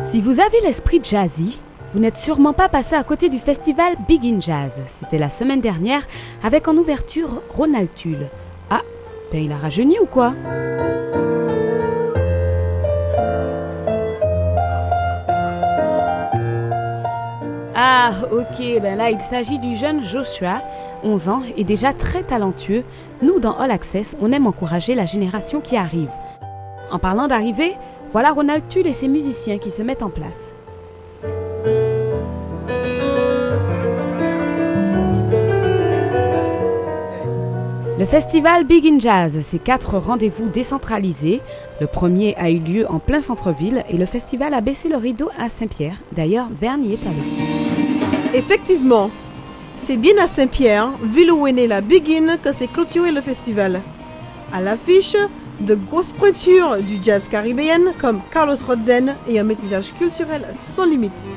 Si vous avez l'esprit jazzy, vous n'êtes sûrement pas passé à côté du festival Big in Jazz. C'était la semaine dernière avec en ouverture Ronald Tull. Ah, ben il a rajeuni ou quoi? Ah, ok, ben là il s'agit du jeune Joshua, 11 ans et déjà très talentueux. Nous, dans All Access, on aime encourager la génération qui arrive. En parlant d'arrivée, voilà Ronald Tull et ses musiciens qui se mettent en place. Le festival Big in Jazz, c'est 4 rendez-vous décentralisés. Le premier a eu lieu en plein centre-ville et le festival a baissé le rideau à Saint-Pierre. D'ailleurs, Verne y est allé. Effectivement, c'est bien à Saint-Pierre, ville où est née la Big In, que s'est clôturé le festival. À l'affiche, de grosses pointures du jazz caribéen comme Carlos Rotzen et un métissage culturel sans limite.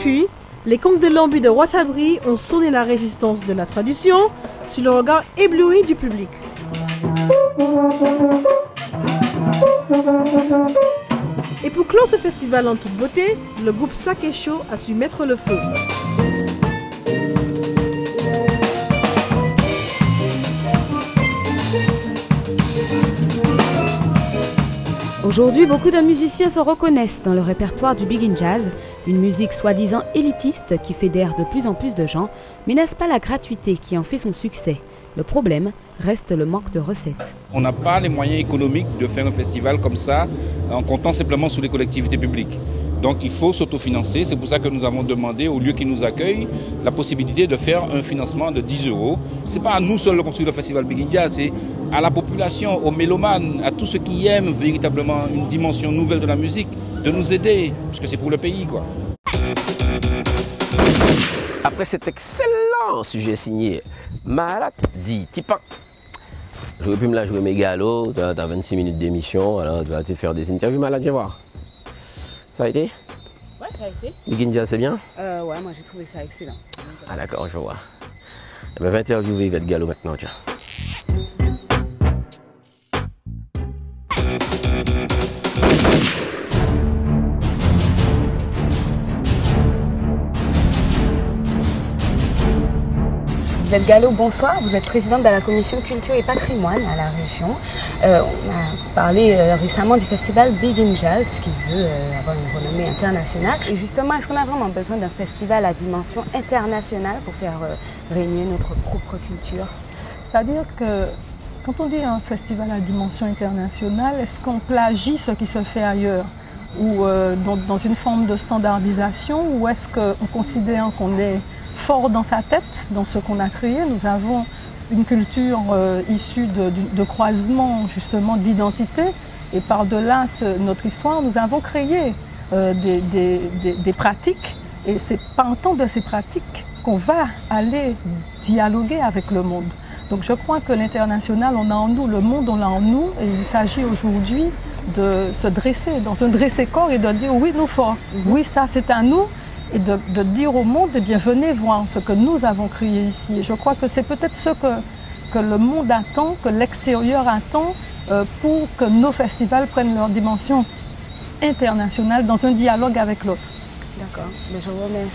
Puis, les conques de l'ambi de Watabri ont sonné la résistance de la tradition sur le regard ébloui du public. Et pour clore ce festival en toute beauté, le groupe Sake Show a su mettre le feu. Aujourd'hui, beaucoup de musiciens se reconnaissent dans le répertoire du Big in Jazz, une musique soi-disant élitiste qui fédère de plus en plus de gens, mais n'est-ce pas la gratuité qui en fait son succès? Le problème reste le manque de recettes. On n'a pas les moyens économiques de faire un festival comme ça en comptant simplement sur les collectivités publiques. Donc il faut s'autofinancer, c'est pour ça que nous avons demandé au lieu qui nous accueille la possibilité de faire un financement de 10 €. Ce n'est pas à nous seuls de construire le festival Big in Jazz, c'est à la population, aux mélomanes, à tous ceux qui aiment véritablement une dimension nouvelle de la musique, de nous aider, parce que c'est pour le pays, quoi. Après cet excellent sujet signé Mahalat dit Tipan, j'aurais pu me la jouer mégalo, tu as 26 minutes d'émission, alors tu vas te faire des interviews. Mahalat, viens voir. Ça a été? Ouais, ça a été. Big in Jazz, c'est bien? Ouais, moi j'ai trouvé ça excellent. Ah d'accord, je vois. Eh ben, va interviewer Yvette Gallo maintenant, tiens. Yvette Gallo, bonsoir. Vous êtes présidente de la commission culture et patrimoine à la région. On a parlé récemment du festival Big in Jazz qui veut avoir une renommée internationale. Et justement, est-ce qu'on a vraiment besoin d'un festival à dimension internationale pour faire régner notre propre culture? C'est-à-dire que quand on dit un festival à dimension internationale, est-ce qu'on plagie ce qui se fait ailleurs ou dans une forme de standardisation, ou est-ce qu'on considère qu'on est fort dans sa tête, dans ce qu'on a créé? Nous avons une culture issue de croisement, justement, d'identité, et par-delà notre histoire, nous avons créé des pratiques, et c'est partant de ces pratiques qu'on va aller dialoguer avec le monde. Donc je crois que l'international, on a en nous, le monde, on l'a en nous, et il s'agit aujourd'hui de se dresser dans un dressé-corps et de dire oui, nous forts, oui, ça c'est à nous, et de dire au monde, eh bien, venez voir ce que nous avons créé ici. Et je crois que c'est peut-être ce que le monde attend, que l'extérieur attend, pour que nos festivals prennent leur dimension internationale dans un dialogue avec l'autre. D'accord, mais je vous remercie.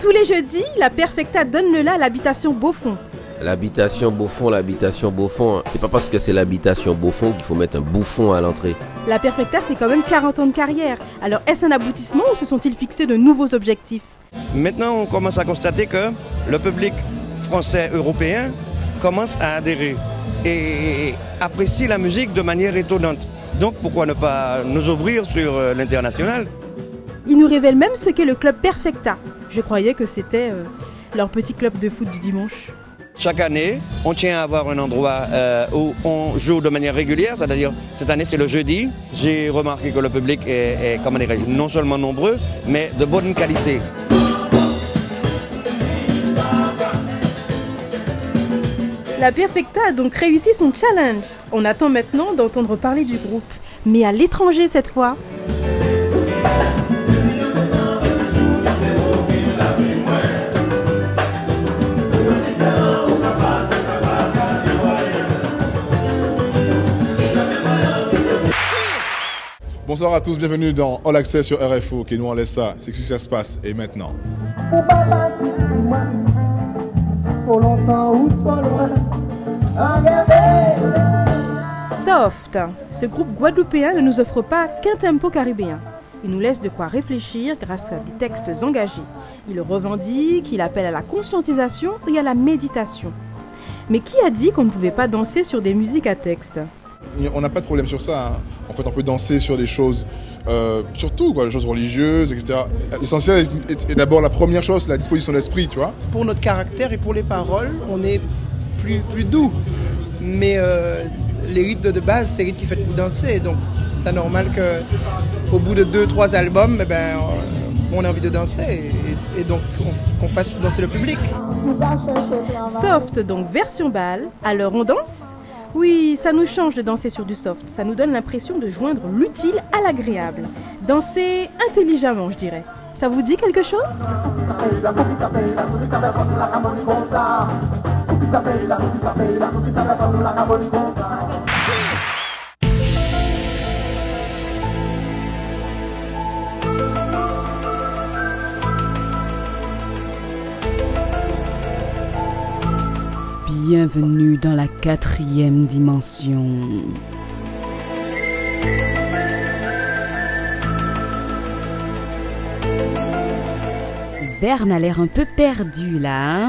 Tous les jeudis, la Perfecta donne le la à l'habitation Beaufond. L'habitation Beaufond, c'est pas parce que c'est l'habitation Beaufond qu'il faut mettre un bouffon à l'entrée. La Perfecta, c'est quand même 40 ans de carrière. Alors est-ce un aboutissement ou se sont-ils fixés de nouveaux objectifs? Maintenant, on commence à constater que le public français européen commence à adhérer et apprécie la musique de manière étonnante. Donc pourquoi ne pas nous ouvrir sur l'international? Ils nous révèlent même ce qu'est le club Perfecta. Je croyais que c'était leur petit club de foot du dimanche. Chaque année, on tient à avoir un endroit où on joue de manière régulière, c'est-à-dire cette année c'est le jeudi. J'ai remarqué que le public est comment dirais-je, non seulement nombreux, mais de bonne qualité. La Perfecta a donc réussi son challenge. On attend maintenant d'entendre parler du groupe, mais à l'étranger cette fois. Bonsoir à tous, bienvenue dans All Access sur RFO. Ok, nous on laisse ça, c'est que ça se passe. Et maintenant Soft, ce groupe guadeloupéen ne nous offre pas qu'un tempo caribéen. Il nous laisse de quoi réfléchir grâce à des textes engagés. Il revendique, il appelle à la conscientisation et à la méditation. Mais qui a dit qu'on ne pouvait pas danser sur des musiques à texte? On n'a pas de problème sur ça. Hein. En fait, on peut danser sur des choses, surtout des choses religieuses, etc. L'essentiel est d'abord la première chose, la disposition d'esprit, tu vois. Pour notre caractère et pour les paroles, on est plus doux. Mais les rythmes de base, c'est les rythmes qui fait pour danser. Donc, c'est normal qu'au bout de 2-3 albums, on a envie de danser et donc qu'on fasse danser le public. Soft, donc version bal. Alors on danse? Oui, ça nous change de danser sur du soft. Ça nous donne l'impression de joindre l'utile à l'agréable. Danser intelligemment, je dirais. Ça vous dit quelque chose? Bienvenue dans la 4e dimension. Verne a l'air un peu perdu là,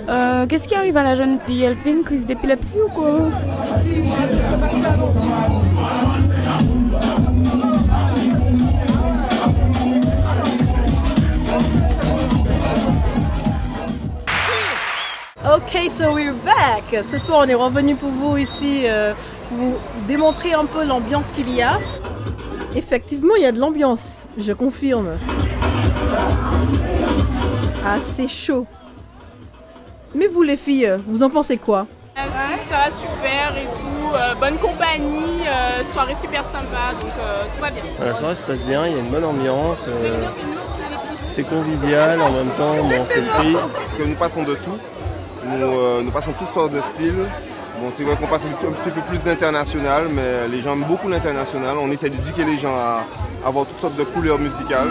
hein? Qu'est-ce qui arrive à la jeune fille? Elle fait une crise d'épilepsie ou quoi? Ok, so we're back. Ce soir, on est revenu pour vous ici, pour vous démontrer un peu l'ambiance qu'il y a. Effectivement, il y a de l'ambiance, je confirme. Ah, c'est chaud. Mais vous, les filles, vous en pensez quoi? Ça super et tout, bonne compagnie, soirée super sympa, donc tout va bien. La soirée se passe bien, il y a une bonne ambiance, c'est convivial, en même temps, bon, c'est le prix. Nous passons de tout. Nous passons toutes sortes de styles. Bon, c'est vrai qu'on passe un petit peu plus d'international, mais les gens aiment beaucoup l'international. On essaie d'éduquer les gens à avoir toutes sortes de couleurs musicales.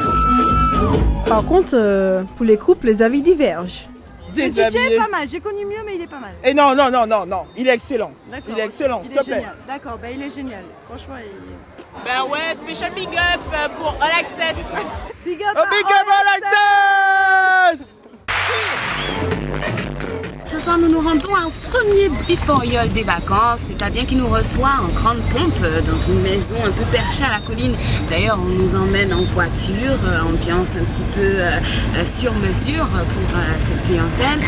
Par contre, pour les couples, les avis divergent. Le DJ est pas mal, j'ai connu mieux, mais il est pas mal. Et non, il est excellent. Il est excellent, s'il te plaît. D'accord, il est génial. Franchement, Ben ouais, special big up pour All Access. Big up, big up All Access. Ce soir, nous nous rendons à un premier biforiol des vacances. C'est Fabien qui nous reçoit en grande pompe dans une maison un peu perchée à la colline. D'ailleurs, on nous emmène en voiture, ambiance un petit peu sur mesure pour cette clientèle.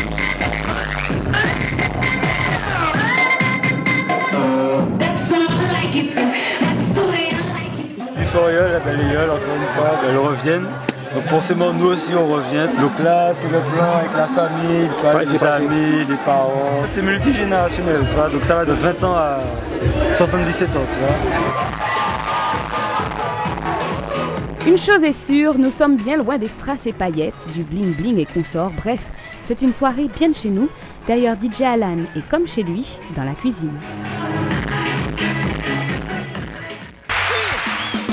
Biforiol, la balayole, encore une fois, elles reviennent. Donc forcément, nous aussi, on revient. Donc là, c'est le plan avec la famille, tu vois, les amis, les parents. C'est multigénérationnel, tu vois. Donc ça va de 20 ans à 77 ans, tu vois. Une chose est sûre, nous sommes bien loin des strass et paillettes, du bling bling et consorts. Bref, c'est une soirée bien de chez nous. D'ailleurs, DJ Alan est comme chez lui, dans la cuisine.